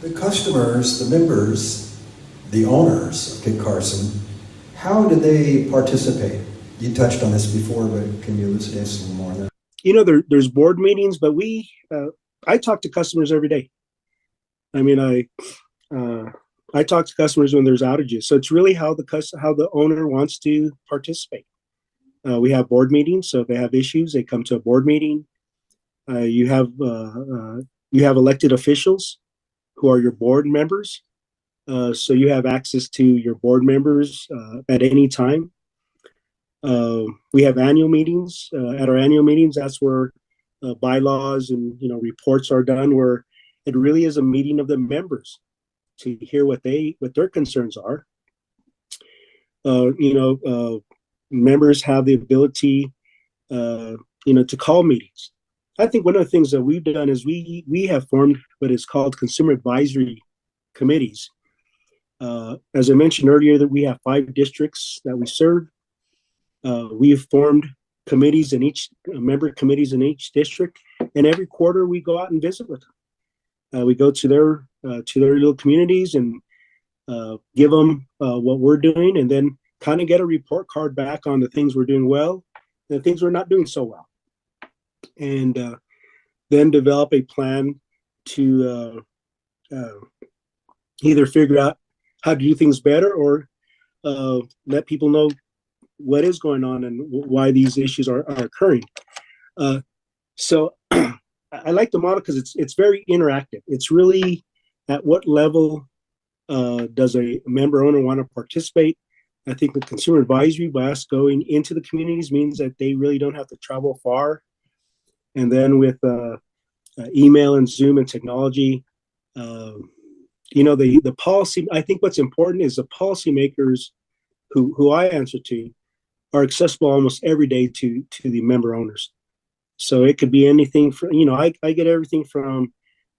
The customers, the members, the owners of Kit Carson, how do they participate? You touched on this before, but can you elucidate some more on that? There's board meetings, but I talk to customers every day. I mean, I talk to customers when there's outages. So it's really how the owner wants to participate. We have board meetings, so if they have issues, they come to a board meeting. You have elected officials who are your board members. So you have access to your board members at any time. We have annual meetings. At our annual meetings, that's where bylaws and reports are done, where it really is a meeting of the members to hear what their concerns are. Members have the ability, to call meetings. I think one of the things that we've done is we have formed what is called consumer advisory committees. As I mentioned earlier, that we have 5 districts that we serve. We've formed committees in member committees in each district, and every quarter we go out and visit with them. We go to their little communities and give them what we're doing, and then kind of get a report card back on the things we're doing well and the things we're not doing so well, and then develop a plan to either figure out how to do things better or let people know what is going on and why these issues are occurring. So I like the model because it's very interactive. It's really at what level does a member owner want to participate. I think the consumer advisory, by us going into the communities, means that they really don't have to travel far. And then with email and Zoom and technology, the policy, I think what's important is the policymakers who I answer to are accessible almost every day to the member owners. So it could be anything from, I get everything from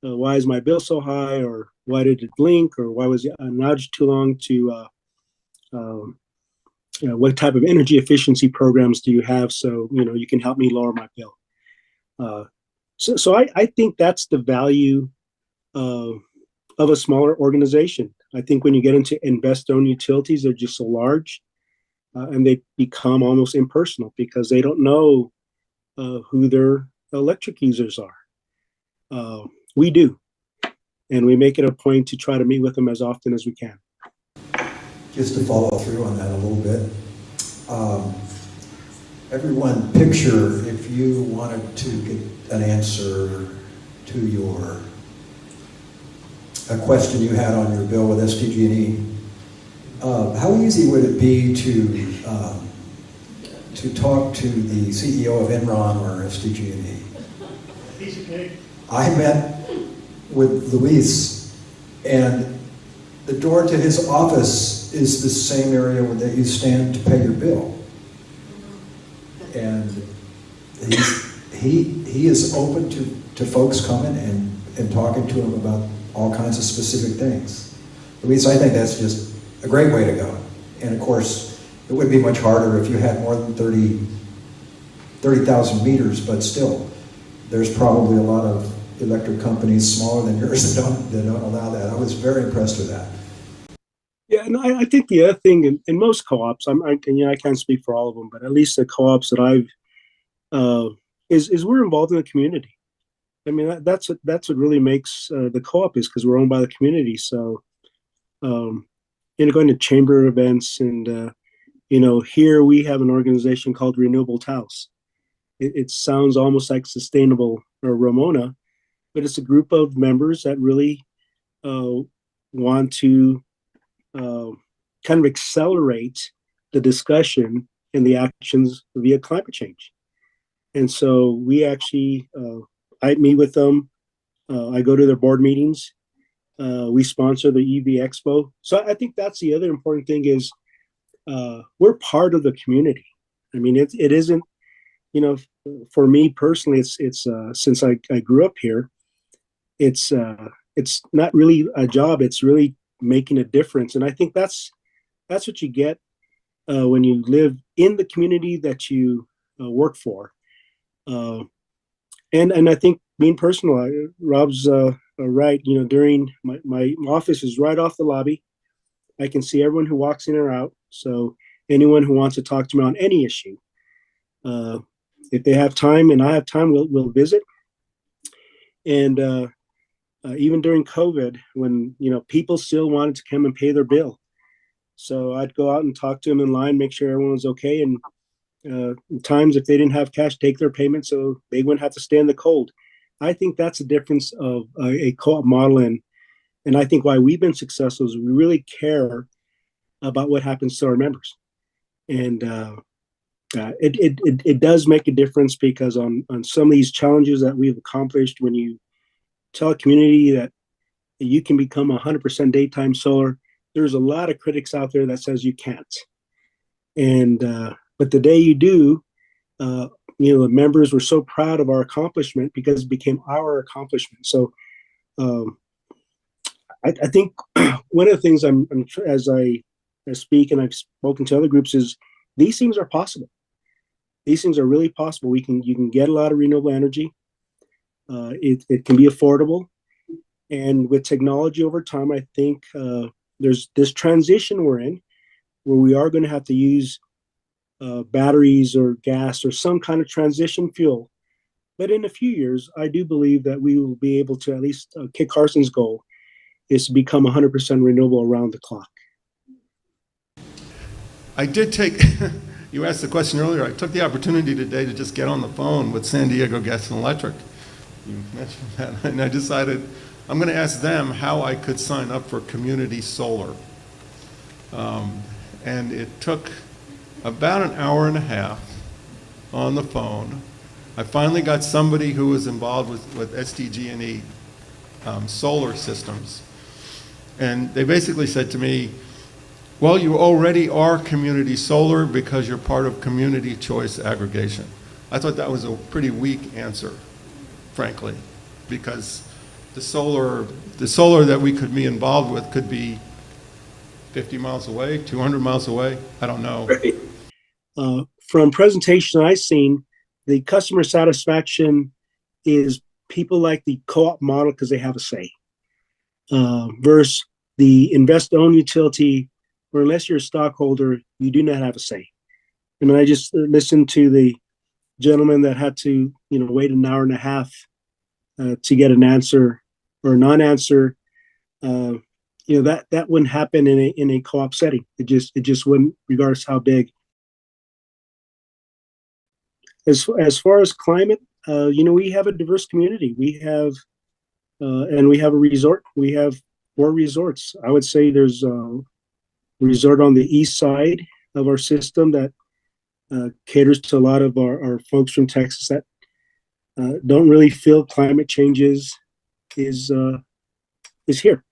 why is my bill so high, or why did it blink, or why was an outage too long, to what type of energy efficiency programs do you have, so you can help me lower my bill. So I think that's the value of a smaller organization. I think when you get into investor-owned utilities, they're just so large, and they become almost impersonal because they don't know who their electric users are. We do, and we make it a point to try to meet with them as often as we can. Just to follow through on that a little bit, everyone picture if you wanted to get an answer to a question you had on your bill with SDG&E. How easy would it be to talk to the CEO of Enron or SDG&E? Piece of cake. I met with Luis, and the door to his office is the same area that you stand to pay your bill. And he is open to folks coming and talking to him about all kinds of specific things. Luis, I think that's just a great way to go. And of course, it would be much harder if you had more than 30,000 meters, but still, there's probably a lot of electric companies smaller than yours that don't allow that. I was very impressed with that. Yeah, and I think the other thing in most co-ops, I can't speak for all of them, but at least the co-ops that I've is we're involved in the community. I mean, that's what really makes the co-op, is because we're owned by the community. So, going to chamber events, and here we have an organization called Renewable House. It sounds almost like Sustainable or Ramona, but it's a group of members that really want to kind of accelerate the discussion and the actions via climate change. And so we actually, I meet with them. I go to their board meetings. We sponsor the EV Expo. So I think that's the other important thing is we're part of the community. I mean, it isn't, for me personally, it's since I grew up here, it's not really a job. It's really making a difference. And I think that's what you get when you live in the community that you work for. And I think being personal, Rob's right, during my office is right off the lobby. I can see everyone who walks in or out. So anyone who wants to talk to me on any issue, if they have time and I have time, we'll visit. And even during COVID, when people still wanted to come and pay their bill, so I'd go out and talk to them in line, make sure everyone was okay, and times if they didn't have cash, take their payment so they wouldn't have to stand the cold. I think that's the difference of a co-op model, and I think why we've been successful is we really care about what happens to our members, and it does make a difference because on some of these challenges that we've accomplished, when you tell a community that you can become 100% daytime solar, there's a lot of critics out there that says you can't, and but the day you do, the members were so proud of our accomplishment because it became our accomplishment. So I think one of the things as I speak and I've spoken to other groups is these things are possible. These things are really possible. You can get a lot of renewable energy. It can be affordable, and with technology over time, I think there's this transition we're in where we are going to have to use batteries or gas or some kind of transition fuel. But in a few years, I do believe that we will be able to, at least Kit Carson's goal is to become 100% renewable around the clock. I did take, you asked the question earlier, I took the opportunity today to just get on the phone with San Diego Gas and Electric. You mentioned that, and I decided I'm going to ask them how I could sign up for community solar. And it took about an hour and a half on the phone. I finally got somebody who was involved with SDG&E solar systems. And they basically said to me, well, you already are community solar because you're part of community choice aggregation. I thought that was a pretty weak answer, frankly, because the solar that we could be involved with could be 50 miles away, 200 miles away, I don't know. Right. From presentation I've seen, the customer satisfaction is people like the co-op model because they have a say, versus the invest-owned utility, where unless you're a stockholder, you do not have a say. I mean, I just listened to the gentleman that had to, wait an hour and a half to get an answer or a non-answer. That wouldn't happen in a co-op setting. It just wouldn't, regardless how big. As far as climate, we have a diverse community. We have a resort. We have 4 resorts. I would say there's a resort on the east side of our system that caters to a lot of our folks from Texas that don't really feel climate change is here.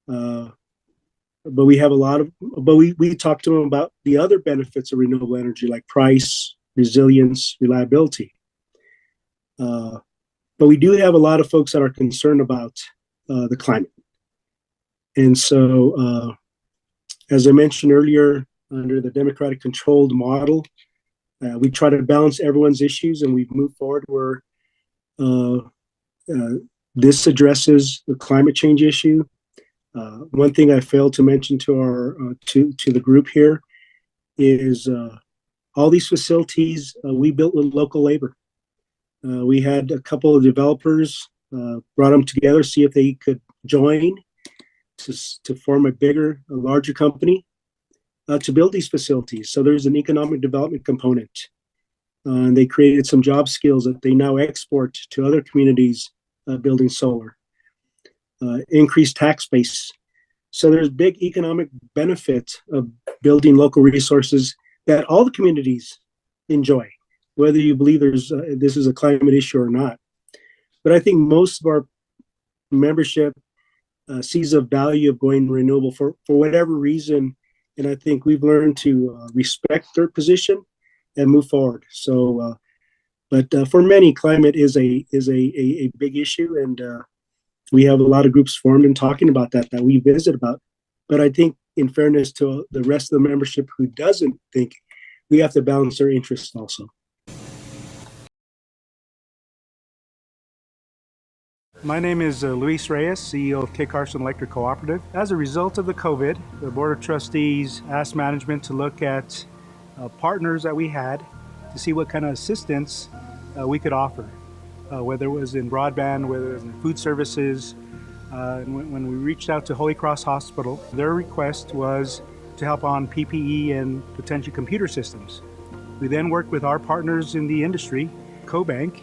But we have we talk to them about the other benefits of renewable energy, like price, resilience, reliability. But we do have a lot of folks that are concerned about the climate. And so, as I mentioned earlier, under the Democratic controlled model, we try to balance everyone's issues, and we've moved forward where this addresses the climate change issue. One thing I failed to mention to the group here is all these facilities we built with local labor. We had a couple of developers brought them together, see if they could join to form a larger company to build these facilities. So there's an economic development component. And they created some job skills that they now export to other communities building solar. Increased tax base. So there's big economic benefit of building local resources that all the communities enjoy, whether you believe this is a climate issue or not. But I think most of our membership sees the value of going renewable for whatever reason, and I think we've learned to respect their position and move forward. So, but for many, climate is a big issue, and we have a lot of groups formed and talking about that we visit about. But I think, in fairness to the rest of the membership who doesn't think, we have to balance their interests also. My name is Luis Reyes, CEO of Kit Carson Electric Cooperative. As a result of the COVID, the Board of Trustees asked management to look at partners that we had to see what kind of assistance we could offer, whether it was in broadband, whether it was in food services. And when we reached out to Holy Cross Hospital, their request was to help on PPE and potential computer systems. We then worked with our partners in the industry, CoBank,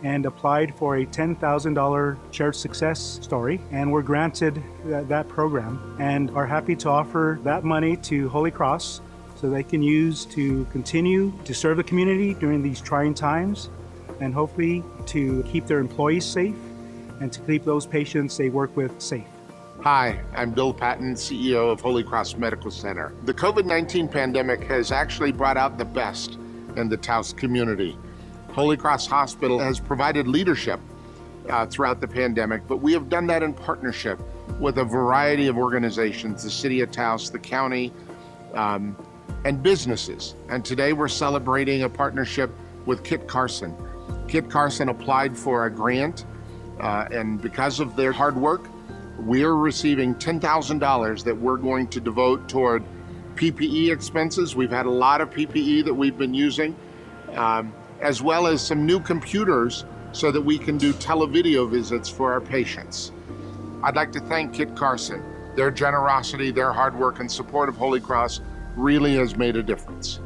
and applied for a $10,000 shared success story, and were granted that program and are happy to offer that money to Holy Cross so they can use to continue to serve the community during these trying times, and hopefully to keep their employees safe and to keep those patients they work with safe. Hi, I'm Bill Patton, CEO of Holy Cross Medical Center. The COVID-19 pandemic has actually brought out the best in the Taos community. Holy Cross Hospital has provided leadership throughout the pandemic, but we have done that in partnership with a variety of organizations, the City of Taos, the county, and businesses. And today we're celebrating a partnership with Kit Carson. Kit Carson applied for a grant, and because of their hard work, we're receiving $10,000 that we're going to devote toward PPE expenses. We've had a lot of PPE that we've been using, as well as some new computers so that we can do televideo visits for our patients. I'd like to thank Kit Carson. Their generosity, their hard work, and support of Holy Cross really has made a difference.